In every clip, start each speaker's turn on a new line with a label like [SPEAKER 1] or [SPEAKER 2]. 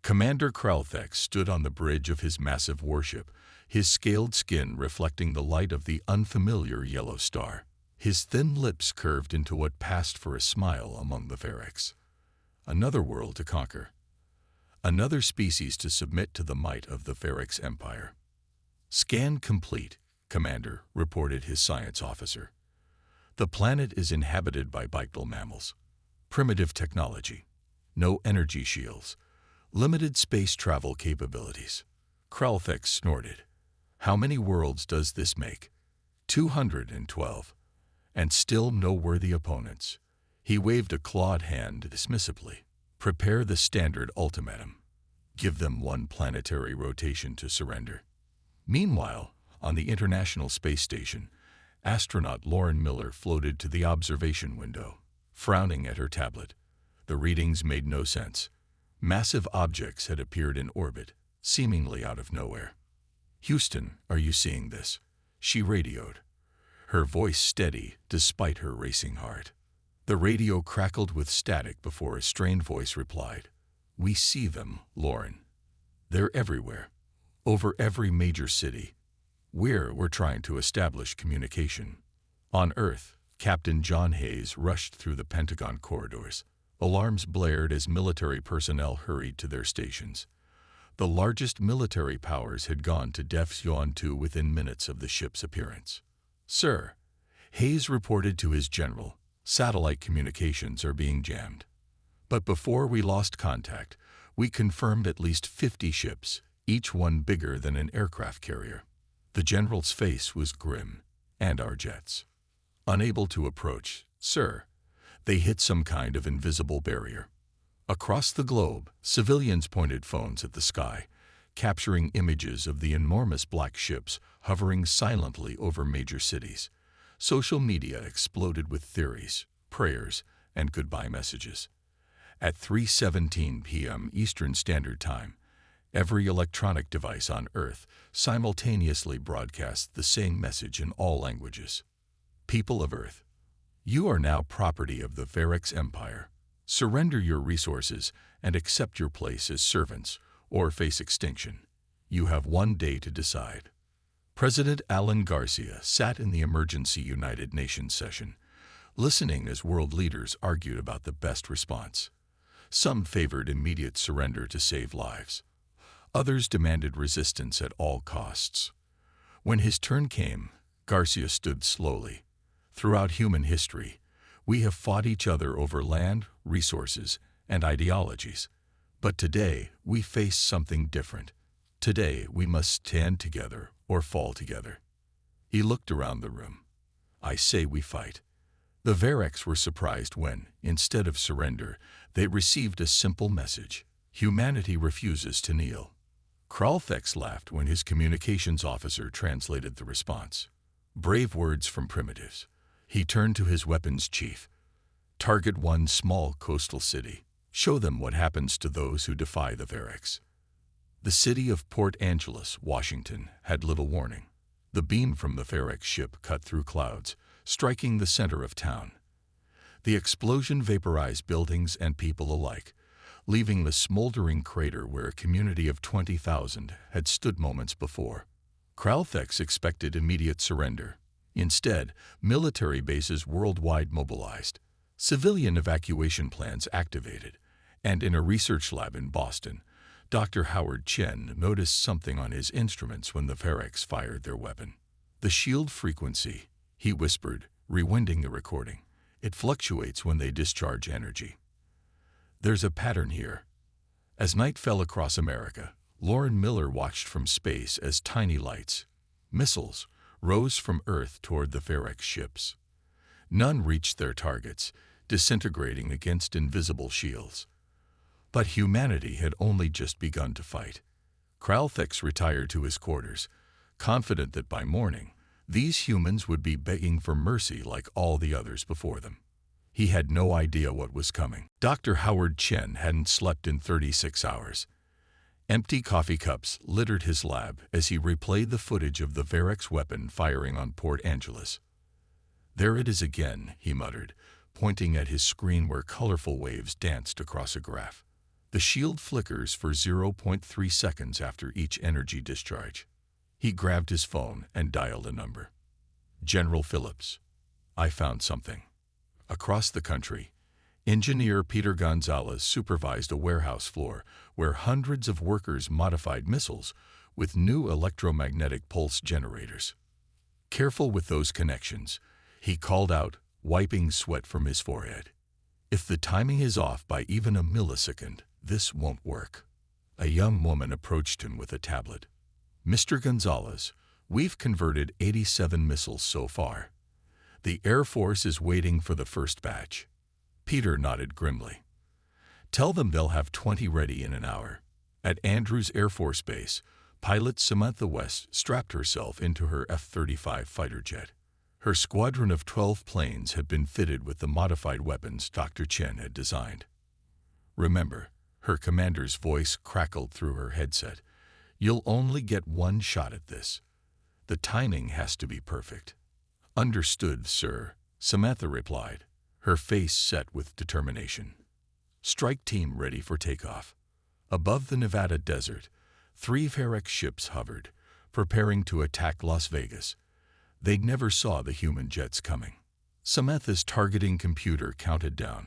[SPEAKER 1] Commander Kralthex stood on the bridge of his massive warship, his scaled skin reflecting the light of the unfamiliar yellow star. His thin lips curved into what passed for a smile among the Ferex. Another world to conquer. Another species to submit to the might of the Ferex Empire. "Scan complete," Commander reported his science officer. "The planet is inhabited by bipedal mammals. Primitive technology. No energy shields. Limited space travel capabilities." Kralthex snorted. "How many worlds does this make?" 212. "And still no worthy opponents." He waved a clawed hand dismissively. "Prepare the standard ultimatum. Give them one planetary rotation to surrender." Meanwhile, on the International Space Station, astronaut Lauren Miller floated to the observation window, frowning at her tablet. The readings made no sense. Massive objects had appeared in orbit, seemingly out of nowhere. "Houston, are you seeing this?" she radioed, her voice steady despite her racing heart. The radio crackled with static before a strained voice replied, "We see them, Lauren. They're everywhere, over every major city. We're trying to establish communication." On Earth, Captain John Hayes rushed through the Pentagon corridors. Alarms blared as military personnel hurried to their stations. The largest military powers had gone to Def Zone 2 within minutes of the ship's appearance. "Sir," Hayes reported to his general, "satellite communications are being jammed. But before we lost contact, we confirmed at least 50 ships, each one bigger than an aircraft carrier." The general's face was grim, "And our jets. Unable to approach, sir. They hit some kind of invisible barrier." Across the globe, civilians pointed phones at the sky, capturing images of the enormous black ships hovering silently over major cities. Social media exploded with theories, prayers, and goodbye messages. At 3:17 p.m. Eastern Standard Time, every electronic device on Earth simultaneously broadcast the same message in all languages. "People of Earth, you are now property of the Ferex Empire. Surrender your resources and accept your place as servants, or face extinction. You have one day to decide." President Alan Garcia sat in the emergency United Nations session, listening as world leaders argued about the best response. Some favored immediate surrender to save lives. Others demanded resistance at all costs. When his turn came, Garcia stood slowly. "Throughout human history, we have fought each other over land, resources, and ideologies. But today, we face something different. Today, we must stand together or fall together." He looked around the room. "I say we fight." The Ferex were surprised when, instead of surrender, they received a simple message: humanity refuses to kneel. Kralthex laughed when his communications officer translated the response. Brave words from primitives. He turned to his weapons chief. "Target one small coastal city. Show them what happens to those who defy the Ferex." The city of Port Angeles, Washington, had little warning. The beam from the Ferex ship cut through clouds, striking the center of town. The explosion vaporized buildings and people alike, leaving the smoldering crater where a community of 20,000 had stood moments before. Kralthex expected immediate surrender. Instead, military bases worldwide mobilized, civilian evacuation plans activated, and in a research lab in Boston, Dr. Howard Chen noticed something on his instruments when the Ferex fired their weapon. "The shield frequency," he whispered, rewinding the recording. "It fluctuates when they discharge energy. There's a pattern here." As night fell across America, Lauren Miller watched from space as tiny lights, missiles, rose from Earth toward the Ferex ships. None reached their targets, disintegrating against invisible shields. But humanity had only just begun to fight. Kralthex retired to his quarters, confident that by morning, these humans would be begging for mercy like all the others before them. He had no idea what was coming. Dr. Howard Chen hadn't slept in 36 hours. Empty coffee cups littered his lab as he replayed the footage of the Ferex weapon firing on Port Angeles. "There it is again," he muttered, pointing at his screen where colorful waves danced across a graph. The shield flickers for 0.3 seconds after each energy discharge. He grabbed his phone and dialed a number. General Phillips. I found something. Across the country, engineer Peter Gonzalez supervised a warehouse floor where hundreds of workers modified missiles with new electromagnetic pulse generators. Careful with those connections, he called out, wiping sweat from his forehead. If the timing is off by even a millisecond, this won't work. A young woman approached him with a tablet. Mr. Gonzalez, we've converted 87 missiles so far. The Air Force is waiting for the first batch. Peter nodded grimly. Tell them they'll have 20 ready in an hour. At Andrews Air Force Base, pilot Samantha West strapped herself into her F-35 fighter jet. Her squadron of 12 planes had been fitted with the modified weapons Dr. Chen had designed. Remember, her commander's voice crackled through her headset. You'll only get one shot at this. The timing has to be perfect. Understood, sir, Samantha replied, her face set with determination. Strike team ready for takeoff. Above the Nevada desert, 3 Ferex ships hovered, preparing to attack Las Vegas. They never saw the human jets coming. Samantha's targeting computer counted down.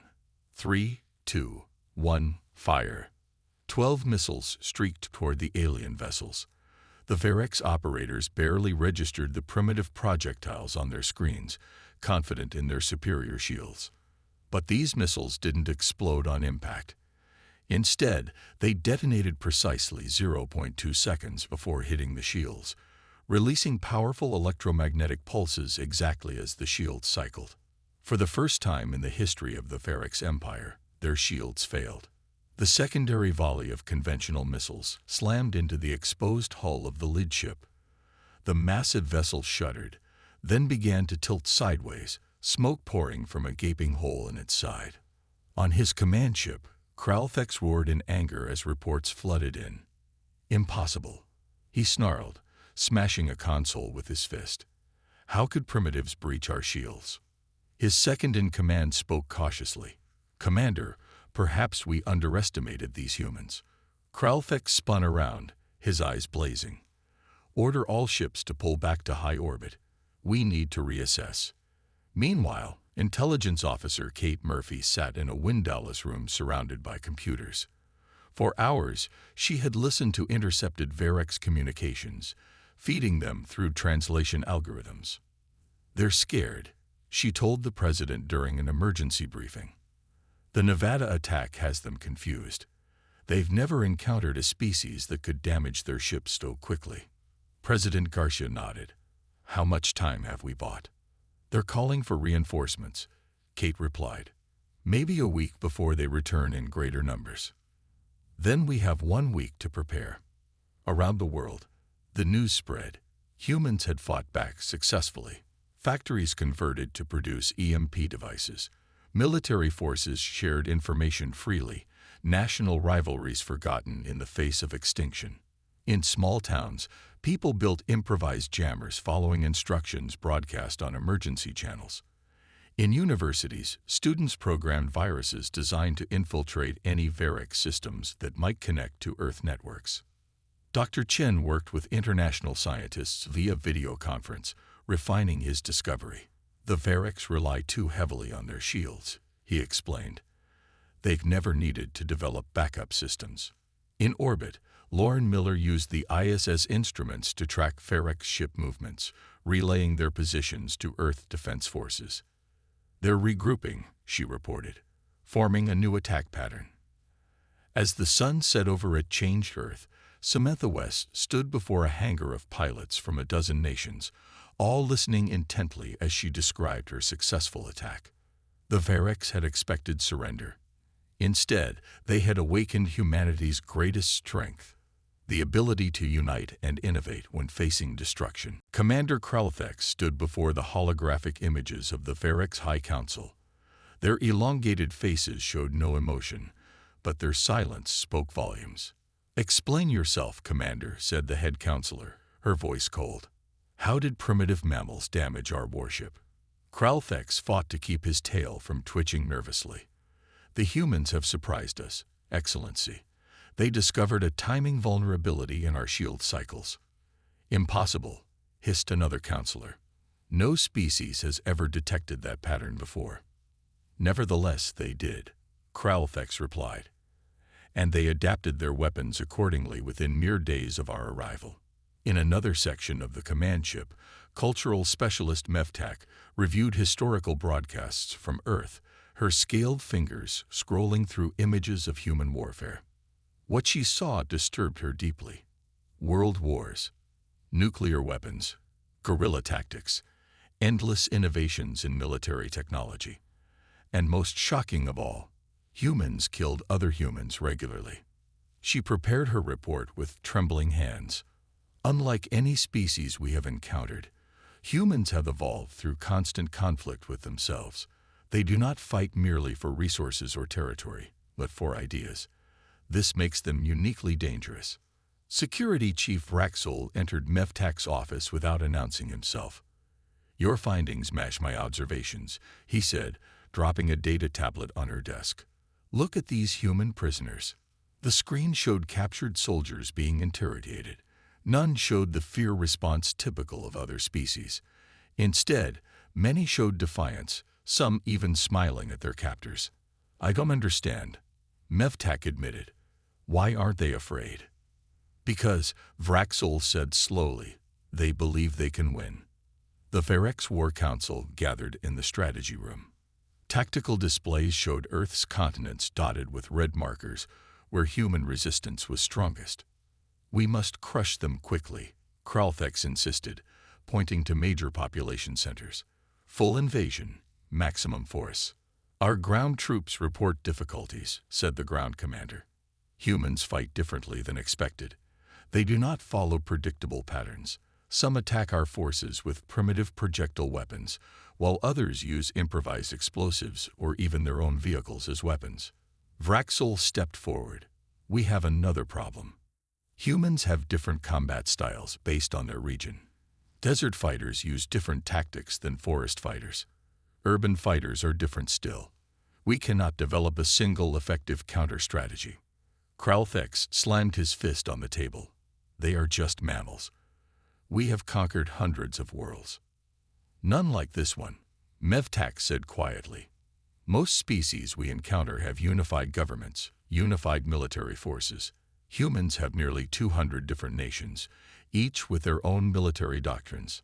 [SPEAKER 1] 3, 2, 1, fire. 12 missiles streaked toward the alien vessels. The Ferex operators barely registered the primitive projectiles on their screens, confident in their superior shields. But these missiles didn't explode on impact. Instead, they detonated precisely 0.2 seconds before hitting the shields, releasing powerful electromagnetic pulses exactly as the shields cycled. For the first time in the history of the Ferex Empire, their shields failed. The secondary volley of conventional missiles slammed into the exposed hull of the lead ship. The massive vessel shuddered, then began to tilt sideways, smoke pouring from a gaping hole in its side. On his command ship, Kralfex roared in anger as reports flooded in. Impossible, he snarled, smashing a console with his fist. How could primitives breach our shields? His second-in-command spoke cautiously. Commander, perhaps we underestimated these humans. Kralfex spun around, his eyes blazing. Order all ships to pull back to high orbit. We need to reassess. Meanwhile, Intelligence Officer Kate Murphy sat in a windowless room surrounded by computers. For hours, she had listened to intercepted Ferex communications, feeding them through translation algorithms. They're scared, she told the president during an emergency briefing. The Nevada attack has them confused. They've never encountered a species that could damage their ships so quickly. President Garcia nodded. How much time have we bought? They're calling for reinforcements, Kate replied. Maybe a week before they return in greater numbers. Then we have 1 week to prepare. Around the world, the news spread. Humans had fought back successfully. Factories converted to produce EMP devices. Military forces shared information freely, national rivalries forgotten in the face of extinction. In small towns, people built improvised jammers following instructions broadcast on emergency channels. In universities, students programmed viruses designed to infiltrate any Ferex systems that might connect to Earth networks. Dr. Chen worked with international scientists via video conference, refining his discovery. The Ferex rely too heavily on their shields, he explained. They've never needed to develop backup systems. In orbit, Lauren Miller used the ISS instruments to track Ferex ship movements, relaying their positions to Earth Defense Forces. They're regrouping, she reported, forming a new attack pattern. As the sun set over a changed Earth, Samantha West stood before a hangar of pilots from a dozen nations, all listening intently as she described her successful attack. The Ferex had expected surrender. Instead, they had awakened humanity's greatest strength, the ability to unite and innovate when facing destruction. Commander Kralfex stood before the holographic images of the Ferex High Council. Their elongated faces showed no emotion, but their silence spoke volumes. Explain yourself, Commander, said the head counselor, her voice cold. How did primitive mammals damage our warship? Kralfex fought to keep his tail from twitching nervously. The humans have surprised us. Excellency, they discovered a timing vulnerability in our shield cycles. Impossible, hissed another counselor. No species has ever detected that pattern before. Nevertheless, they did, Kralthex replied, and they adapted their weapons accordingly within mere days of our arrival. In another section of the command ship, cultural specialist Mevtak reviewed historical broadcasts from Earth, her scaled fingers scrolling through images of human warfare. What she saw disturbed her deeply. World wars, nuclear weapons, guerrilla tactics, endless innovations in military technology. And most shocking of all, humans killed other humans regularly. She prepared her report with trembling hands. Unlike any species we have encountered, humans have evolved through constant conflict with themselves. They do not fight merely for resources or territory, but for ideas. This makes them uniquely dangerous. Security Chief Vraxol entered Mevtak's office without announcing himself. Your findings match my observations, he said, dropping a data tablet on her desk. Look at these human prisoners. The screen showed captured soldiers being interrogated. None showed the fear response typical of other species. Instead, many showed defiance, some even smiling at their captors. I don't understand, Mevtak admitted. Why aren't they afraid? Because, Vraxol said slowly, they believe they can win. The Ferex War Council gathered in the strategy room. Tactical displays showed Earth's continents dotted with red markers where human resistance was strongest. We must crush them quickly, Kralthex insisted, pointing to major population centers. Full invasion, maximum force. Our ground troops report difficulties, said the ground commander. Humans fight differently than expected. They do not follow predictable patterns. Some attack our forces with primitive projectile weapons, while others use improvised explosives or even their own vehicles as weapons. Vraxol stepped forward. We have another problem. Humans have different combat styles based on their region. Desert fighters use different tactics than forest fighters. Urban fighters are different still. We cannot develop a single effective counter-strategy. Kralthex slammed his fist on the table. They are just mammals. We have conquered hundreds of worlds. None like this one, Mevtak said quietly. Most species we encounter have unified governments, unified military forces. Humans have nearly 200 different nations, each with their own military doctrines.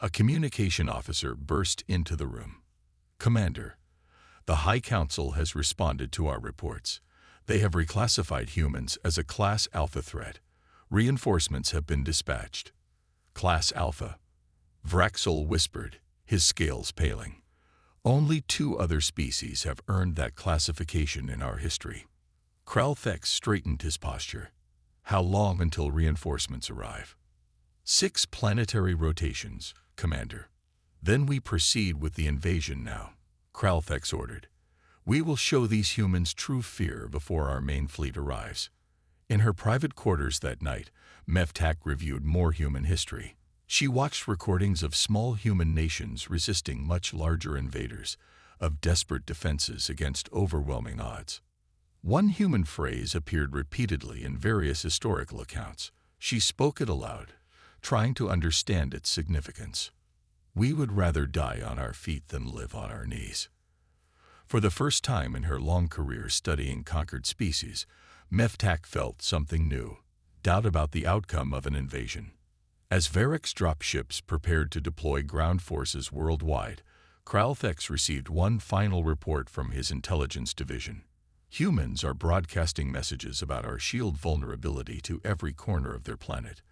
[SPEAKER 1] A communication officer burst into the room. Commander, the High Council has responded to our reports. They have reclassified humans as a Class Alpha threat. Reinforcements have been dispatched. Class Alpha, Vraxol whispered, his scales paling. Only 2 other species have earned that classification in our history. Kralthex straightened his posture. How long until reinforcements arrive? 6 planetary rotations, Commander. Then we proceed with the invasion now, Kralthex ordered. We will show these humans true fear before our main fleet arrives. In her private quarters that night, Mevtak reviewed more human history. She watched recordings of small human nations resisting much larger invaders, of desperate defenses against overwhelming odds. One human phrase appeared repeatedly in various historical accounts. She spoke it aloud, trying to understand its significance. We would rather die on our feet than live on our knees. For the first time in her long career studying conquered species, Mevtak felt something new, doubt about the outcome of an invasion. As Variks dropships prepared to deploy ground forces worldwide, Kralthex received one final report from his intelligence division. Humans are broadcasting messages about our shield vulnerability to every corner of their planet.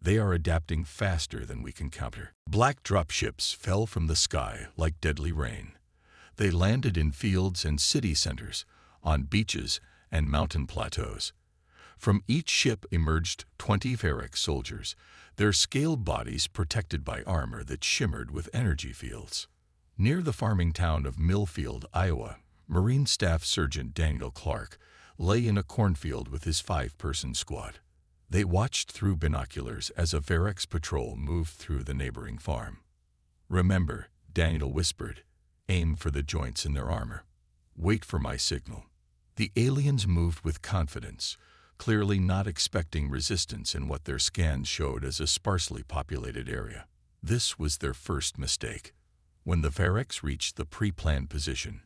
[SPEAKER 1] They are adapting faster than we can counter. Black dropships fell from the sky like deadly rain. They landed in fields and city centers, on beaches and mountain plateaus. From each ship emerged 20 Variks soldiers, their scaled bodies protected by armor that shimmered with energy fields. Near the farming town of Millfield, Iowa, Marine Staff Sergeant Daniel Clark lay in a cornfield with his 5-person squad. They watched through binoculars as a Variks patrol moved through the neighboring farm. Remember, Daniel whispered, aim for the joints in their armor. Wait for my signal. The aliens moved with confidence, clearly not expecting resistance in what their scans showed as a sparsely populated area. This was their first mistake. When the Varex reached the pre-planned position,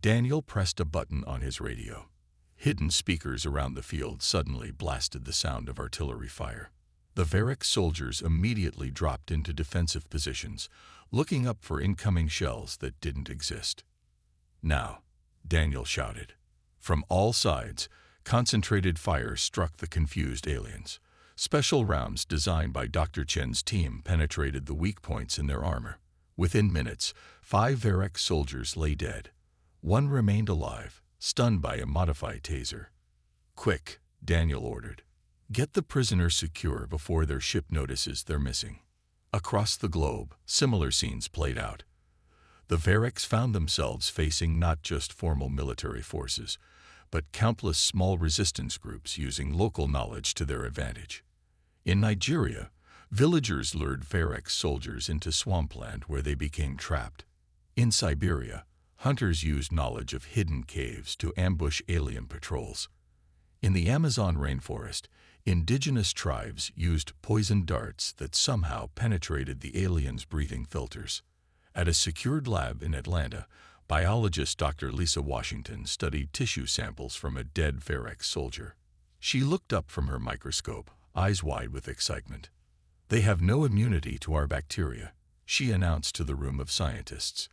[SPEAKER 1] Daniel pressed a button on his radio. Hidden speakers around the field suddenly blasted the sound of artillery fire. The Varex soldiers immediately dropped into defensive positions, looking up for incoming shells that didn't exist. "Now," Daniel shouted. From all sides, concentrated fire struck the confused aliens. Special rounds designed by Dr. Chen's team penetrated the weak points in their armor. Within minutes, 5 Varex soldiers lay dead. One remained alive, stunned by a modified taser. "Quick," Daniel ordered. "Get the prisoners secure before their ship notices they're missing." Across the globe, similar scenes played out. The Varex found themselves facing not just formal military forces, but countless small resistance groups using local knowledge to their advantage. In Nigeria, villagers lured Varex soldiers into swampland where they became trapped. In Siberia, hunters used knowledge of hidden caves to ambush alien patrols. In the Amazon rainforest, indigenous tribes used poison darts that somehow penetrated the aliens' breathing filters. At a secured lab in Atlanta, biologist Dr. Lisa Washington studied tissue samples from a dead Varex soldier. She looked up from her microscope, eyes wide with excitement. "They have no immunity to our bacteria," she announced to the room of scientists.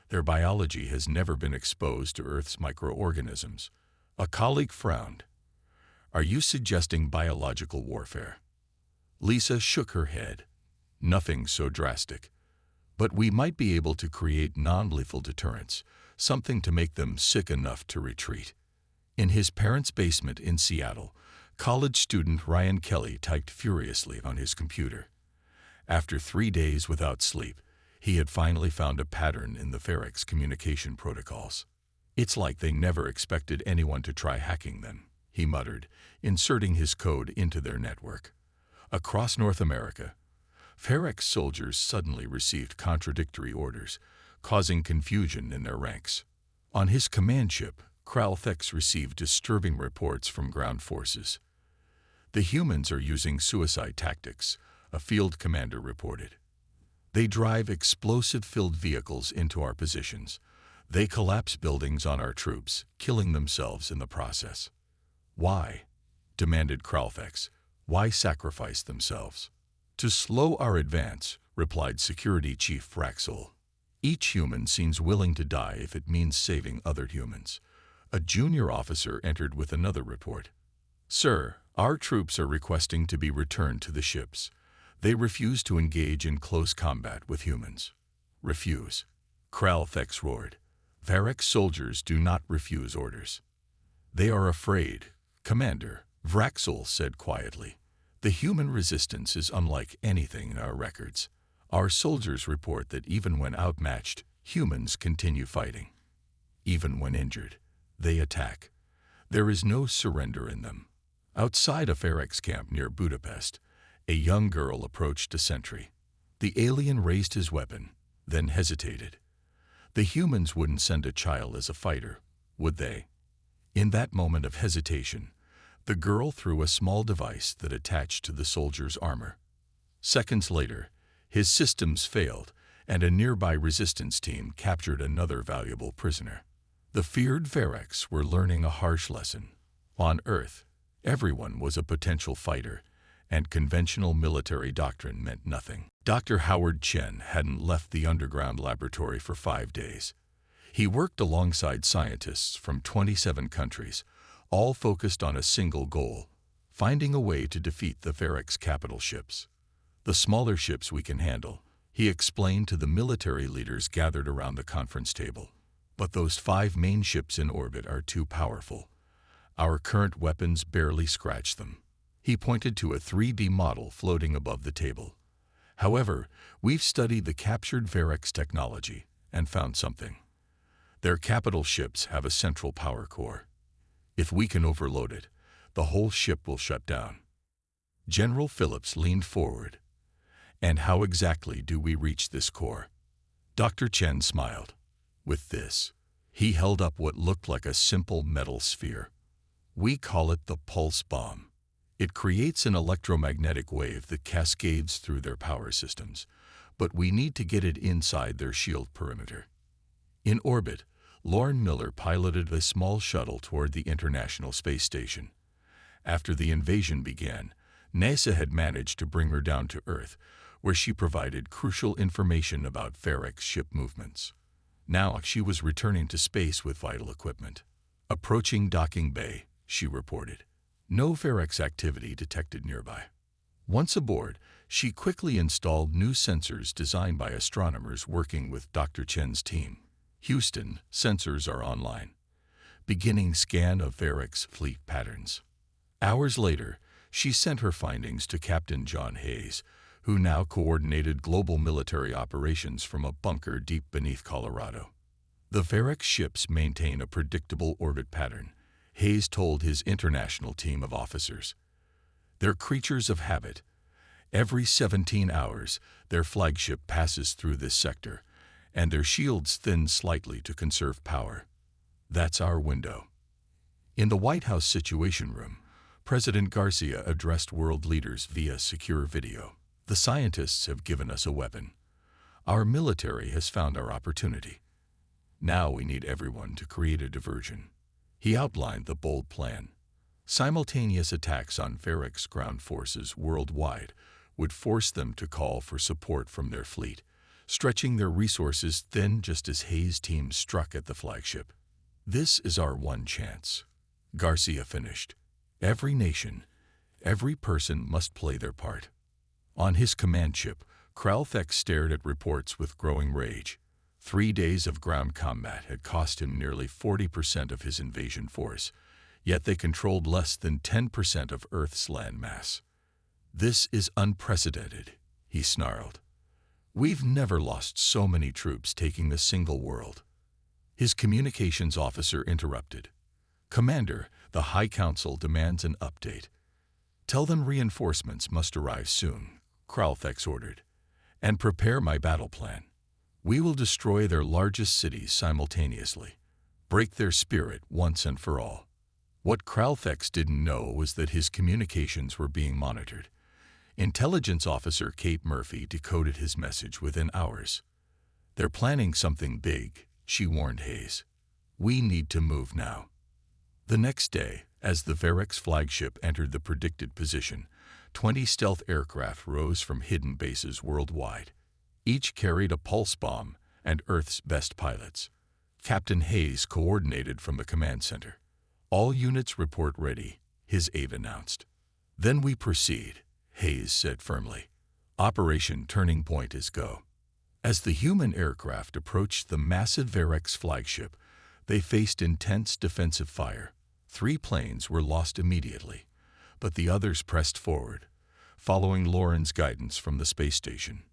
[SPEAKER 1] "Their biology has never been exposed to Earth's microorganisms." A colleague frowned. "Are you suggesting biological warfare?" Lisa shook her head. "Nothing so drastic. But we might be able to create non-lethal deterrents, something to make them sick enough to retreat." In his parents' basement in Seattle, college student Ryan Kelly typed furiously on his computer. After 3 days without sleep, he had finally found a pattern in the Varex communication protocols. "It's like they never expected anyone to try hacking them," he muttered, inserting his code into their network. Across North America, Varex soldiers suddenly received contradictory orders, causing confusion in their ranks. On his command ship, Kralthex received disturbing reports from ground forces. "The humans are using suicide tactics," a field commander reported. "They drive explosive-filled vehicles into our positions. They collapse buildings on our troops, killing themselves in the process." "Why?" demanded Kralthex. "Why sacrifice themselves?" "To slow our advance," replied Security Chief Vraxel. "Each human seems willing to die if it means saving other humans." A junior officer entered with another report. "Sir, our troops are requesting to be returned to the ships. They refuse to engage in close combat with humans." "Refuse?" Kralthex roared. "Varex soldiers do not refuse orders." "They are afraid, Commander," Vraxel said quietly. "The human resistance is unlike anything in our records. Our soldiers report that even when outmatched, humans continue fighting. Even when injured, they attack. There is no surrender in them." Outside a Varex camp near Budapest, a young girl approached a sentry. The alien raised his weapon, then hesitated. The humans wouldn't send a child as a fighter, would they? In that moment of hesitation, the girl threw a small device that attached to the soldier's armor. Seconds later, his systems failed, and a nearby resistance team captured another valuable prisoner. The feared Varex were learning a harsh lesson. On Earth, everyone was a potential fighter, and conventional military doctrine meant nothing. Dr. Howard Chen hadn't left the underground laboratory for 5 days. He worked alongside scientists from 27 countries, all focused on a single goal: finding a way to defeat the Varex capital ships. "The smaller ships we can handle," he explained to the military leaders gathered around the conference table. "But those 5 main ships in orbit are too powerful. Our current weapons barely scratch them." He pointed to a 3D model floating above the table. "However, we've studied the captured Varex technology and found something. Their capital ships have a central power core. If we can overload it, the whole ship will shut down." General Phillips leaned forward. "And how exactly do we reach this core?" Dr. Chen smiled. "With this." He held up what looked like a simple metal sphere. "We call it the pulse bomb. It creates an electromagnetic wave that cascades through their power systems, but we need to get it inside their shield perimeter." In orbit, Lauren Miller piloted a small shuttle toward the International Space Station. After the invasion began, NASA had managed to bring her down to Earth, where she provided crucial information about Ferrex ship movements. Now she was returning to space with vital equipment. "Approaching docking bay," she reported. No Ferrex activity detected nearby. Once aboard, she quickly installed new sensors designed by astronomers working with Dr. Chen's team. "Houston, sensors are online. Beginning scan of Ferrex fleet patterns." Hours later, she sent her findings to Captain John Hayes, who now coordinated global military operations from a bunker deep beneath Colorado. "The Ferrex ships maintain a predictable orbit pattern," Hayes told his international team of officers. "They're creatures of habit. Every 17 hours, their flagship passes through this sector, and their shields thin slightly to conserve power. That's our window." In the White House Situation Room, President Garcia addressed world leaders via secure video. "The scientists have given us a weapon. Our military has found our opportunity. Now we need everyone to create a diversion." He outlined the bold plan. Simultaneous attacks on Ferrex ground forces worldwide would force them to call for support from their fleet, stretching their resources thin just as Hayes' team struck at the flagship. "This is our one chance," Garcia finished. "Every nation, every person must play their part." On his command ship, Kralthex stared at reports with growing rage. 3 days of ground combat had cost him nearly 40% of his invasion force, yet they controlled less than 10% of Earth's land mass. "This is unprecedented," he snarled. "We've never lost so many troops taking a single world." His communications officer interrupted. "Commander, the High Council demands an update." "Tell them reinforcements must arrive soon," Kralthex ordered. "And prepare my battle plan. We will destroy their largest cities simultaneously. Break their spirit once and for all." What Kralthex didn't know was that his communications were being monitored. Intelligence officer Kate Murphy decoded his message within hours. "They're planning something big," she warned Hayes. "We need to move now." The next day, as the Ferrex flagship entered the predicted position, 20 stealth aircraft rose from hidden bases worldwide. Each carried a pulse bomb and Earth's best pilots. Captain Hayes coordinated from the command center. "All units report ready," his aide announced. "Then we proceed," Hayes said firmly. "Operation Turning Point is go." As the human aircraft approached the massive Ferrex flagship, they faced intense defensive fire. 3 planes were lost immediately, but the others pressed forward, following Lauren's guidance from the space station.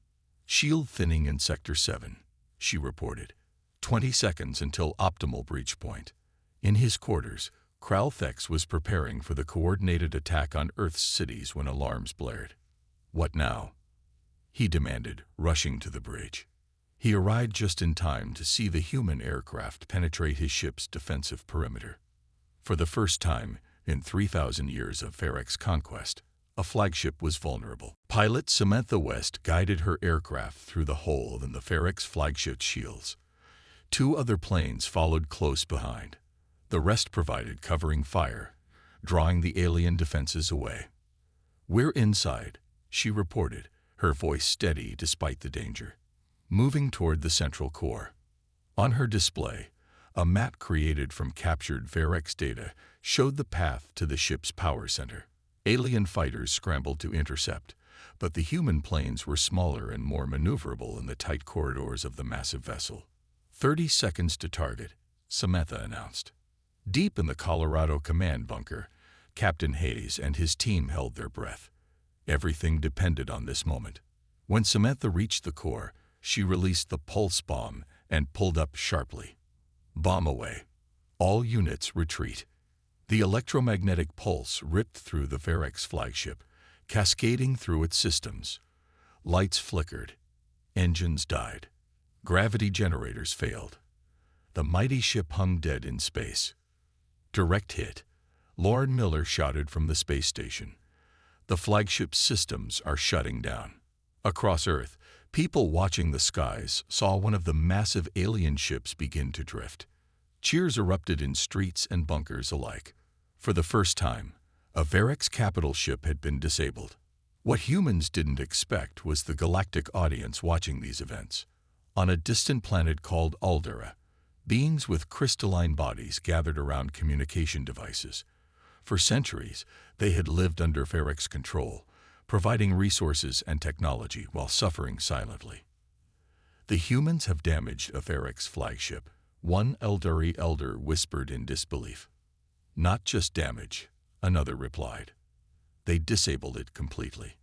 [SPEAKER 1] "Shield thinning in Sector 7, she reported. 20 seconds until optimal breach point. In his quarters, Kralthex was preparing for the coordinated attack on Earth's cities when alarms blared. "What now?" he demanded, rushing to the bridge. He arrived just in time to see the human aircraft penetrate his ship's defensive perimeter. For the first time in 3,000 years of Ferrex conquest, a flagship was vulnerable. Pilot Samantha West guided her aircraft through the hole in the Ferrex flagship's shields. 2 other planes followed close behind. The rest provided covering fire, drawing the alien defenses away. "We're inside," she reported, her voice steady despite the danger. Moving toward the central core. On her display, a map created from captured Ferrex data showed the path to the ship's power center. Alien fighters scrambled to intercept, but the human planes were smaller and more maneuverable in the tight corridors of the massive vessel. 30 seconds to target, Samantha announced. Deep in the Colorado command bunker, Captain Hayes and his team held their breath. Everything depended on this moment. When Samantha reached the core, she released the pulse bomb and pulled up sharply. "Bomb away. All units retreat." The electromagnetic pulse ripped through the Ferrex flagship, cascading through its systems. Lights flickered. Engines died. Gravity generators failed. The mighty ship hung dead in space. Direct hit, Lauren Miller shouted from the space station. The flagship's systems are shutting down. Across Earth, people watching the skies saw one of the massive alien ships begin to drift. Cheers erupted in streets and bunkers alike. For the first time, a Verrex capital ship had been disabled. What humans didn't expect was the galactic audience watching these events. On a distant planet called Aldera, beings with crystalline bodies gathered around communication devices. For centuries, they had lived under Verrex control, providing resources and technology while suffering silently. "The humans have damaged a Verrex flagship," one Eldari elder whispered in disbelief. "Not just damage," another replied. "They disabled it completely."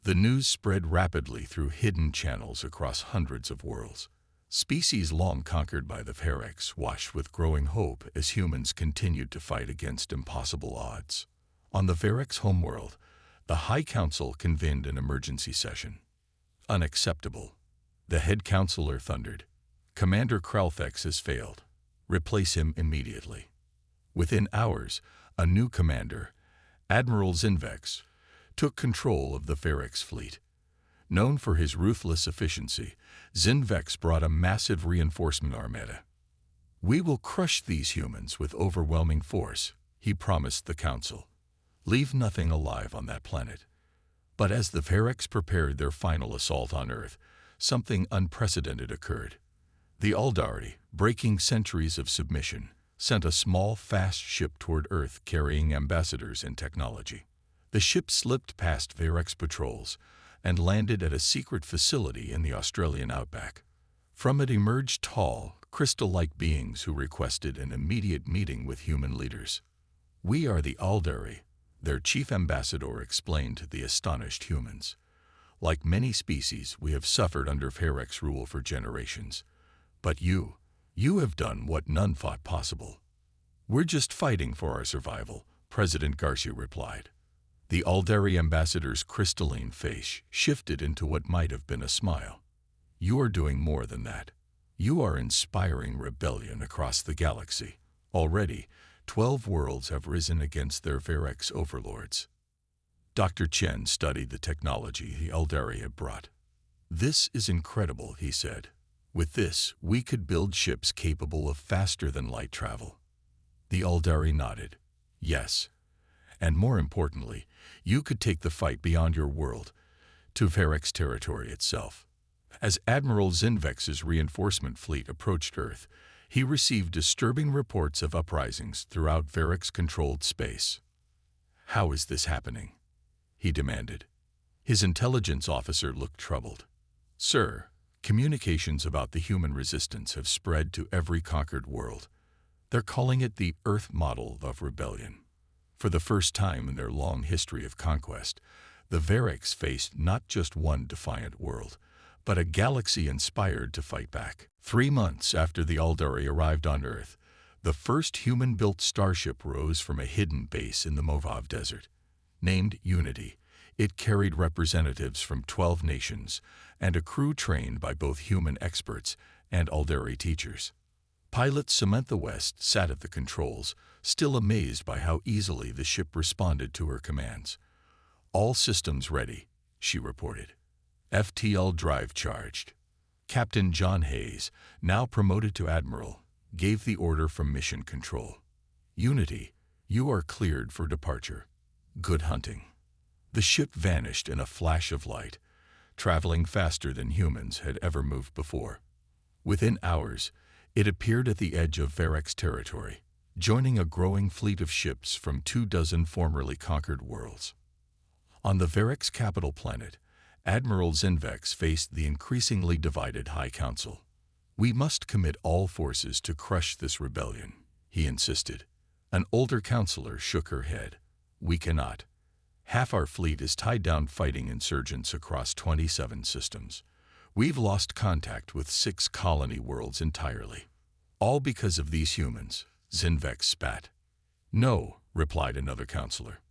[SPEAKER 1] The news spread rapidly through hidden channels across hundreds of worlds. Species long conquered by the Verrex watched with growing hope as humans continued to fight against impossible odds. On the Verrex homeworld, the High Council convened an emergency session. "Unacceptable," the head counselor thundered. "Commander Kralthex has failed. Replace him immediately." Within hours, a new commander, Admiral Zinvex, took control of the Verrex fleet. Known for his ruthless efficiency, Zinvex brought a massive reinforcement armada. "We will crush these humans with overwhelming force," he promised the council. "Leave nothing alive on that planet." But as the Verrex prepared their final assault on Earth, something unprecedented occurred. The Aldari, breaking centuries of submission, sent a small, fast ship toward Earth carrying ambassadors and technology. The ship slipped past Verrex patrols and landed at a secret facility in the Australian outback. From it emerged tall, crystal-like beings who requested an immediate meeting with human leaders. "We are the Aldari," their chief ambassador explained to the astonished humans. "Like many species, we have suffered under Verrex rule for generations. But you have done what none thought possible." "We're just fighting for our survival," President Garcia replied. The Aldari ambassador's crystalline face shifted into what might have been a smile. "You are doing more than that. You are inspiring rebellion across the galaxy. Already, 12 worlds have risen against their Verrex overlords." Dr. Chen studied the technology the Aldari had brought. "This is incredible," he said. "With this, we could build ships capable of faster-than-light travel." The Aldari nodded. "Yes. And more importantly, you could take the fight beyond your world, to Verrex territory itself." As Admiral Zinvex's reinforcement fleet approached Earth, he received disturbing reports of uprisings throughout Verrex-controlled space. "How is this happening?" he demanded. His intelligence officer looked troubled. "Sir, communications about the human resistance have spread to every conquered world. They're calling it the Earth model of rebellion." For the first time in their long history of conquest, the Verrex faced not just one defiant world, but a galaxy inspired to fight back. 3 months after the Aldari arrived on Earth, the first human-built starship rose from a hidden base in the Mojave Desert. Named Unity, it carried representatives from 12 nations and a crew trained by both human experts and Aldari teachers. Pilot Samantha West sat at the controls, still amazed by how easily the ship responded to her commands. "All systems ready," she reported. "FTL drive charged." Captain John Hayes, now promoted to Admiral, gave the order from Mission Control. "Unity, you are cleared for departure. Good hunting." The ship vanished in a flash of light, traveling faster than humans had ever moved before. Within hours, it appeared at the edge of Verrex territory, joining a growing fleet of ships from 24 formerly conquered worlds. On the Verrex capital planet, Admiral Zinvex faced the increasingly divided High Council. "We must commit all forces to crush this rebellion," he insisted. An older counselor shook her head. "We cannot. Half our fleet is tied down fighting insurgents across 27 systems. We've lost contact with 6 colony worlds entirely. All because of these humans," Zinvex spat. "No," replied another counselor.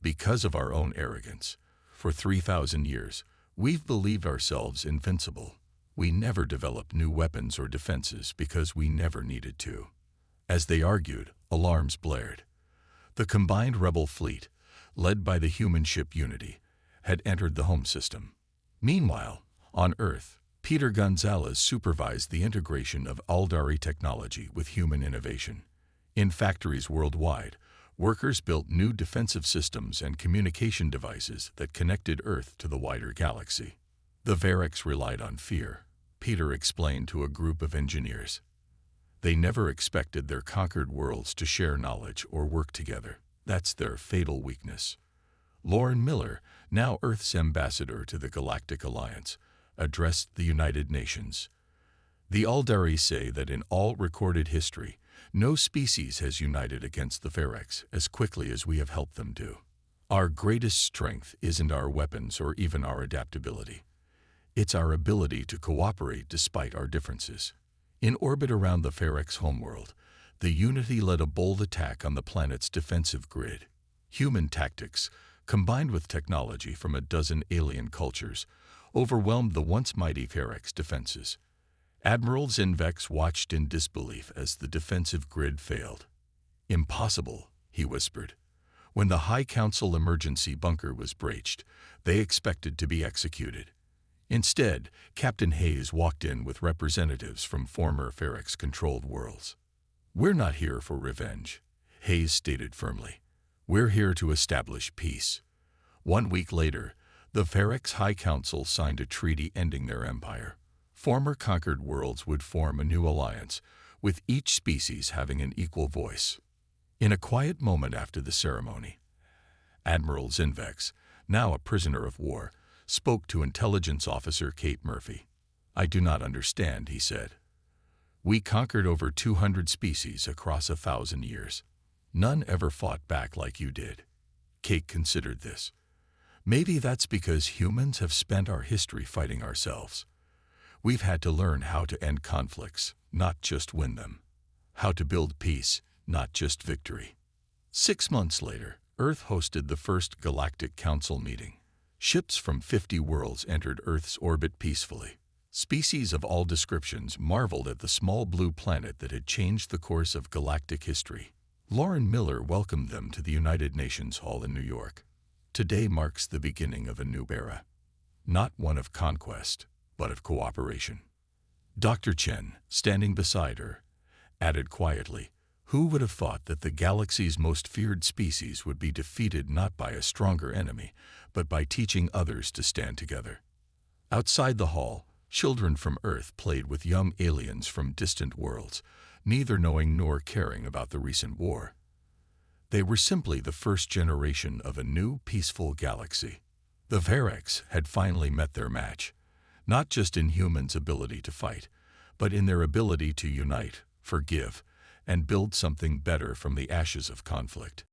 [SPEAKER 1] "Because of our own arrogance. For 3,000 years, we've believed ourselves invincible. We never developed new weapons or defenses because we never needed to. As they argued, alarms blared. The combined rebel fleet, led by the human ship Unity, had entered the home system. Meanwhile, on Earth, Peter Gonzalez supervised the integration of Aldari technology with human innovation. In factories worldwide, workers built new defensive systems and communication devices that connected Earth to the wider galaxy. The Variks relied on fear, Peter explained to a group of engineers. They never expected their conquered worlds to share knowledge or work together. That's their fatal weakness. Lauren Miller, now Earth's ambassador to the Galactic Alliance, addressed the United Nations. The Aldari say that in all recorded history, no species has united against the Variks as quickly as we have helped them do. Our greatest strength isn't our weapons or even our adaptability. It's our ability to cooperate despite our differences. In orbit around the Variks' homeworld, the Unity led a bold attack on the planet's defensive grid. Human tactics, combined with technology from a dozen alien cultures, overwhelmed the once mighty Variks' defenses. Admiral Zinvex watched in disbelief as the defensive grid failed. "Impossible," he whispered. When the High Council emergency bunker was breached, they expected to be executed. Instead, Captain Hayes walked in with representatives from former Variks-controlled worlds. "We're not here for revenge," Hayes stated firmly. "We're here to establish peace." 1 week later, the Variks High Council signed a treaty ending their empire. Former conquered worlds would form a new alliance, with each species having an equal voice. In a quiet moment after the ceremony, Admiral Zinvex, now a prisoner of war, spoke to intelligence officer Kate Murphy. "I do not understand," he said. "We conquered over 200 species across 1,000 years. None ever fought back like you did." Kate considered this. "Maybe that's because humans have spent our history fighting ourselves. We've had to learn how to end conflicts, not just win them. How to build peace, not just victory." 6 months later, Earth hosted the first Galactic Council meeting. Ships from 50 worlds entered Earth's orbit peacefully. Species of all descriptions marveled at the small blue planet that had changed the course of galactic history. Lauren Miller welcomed them to the United Nations Hall in New York. Today marks the beginning of a new era. Not one of conquest, but of cooperation. Dr. Chen, standing beside her, added quietly, "Who would have thought that the galaxy's most feared species would be defeated not by a stronger enemy, but by teaching others to stand together?" Outside the hall, children from Earth played with young aliens from distant worlds, neither knowing nor caring about the recent war. They were simply the first generation of a new, peaceful galaxy. The Variks had finally met their match, not just in humans' ability to fight, but in their ability to unite, forgive, and build something better from the ashes of conflict.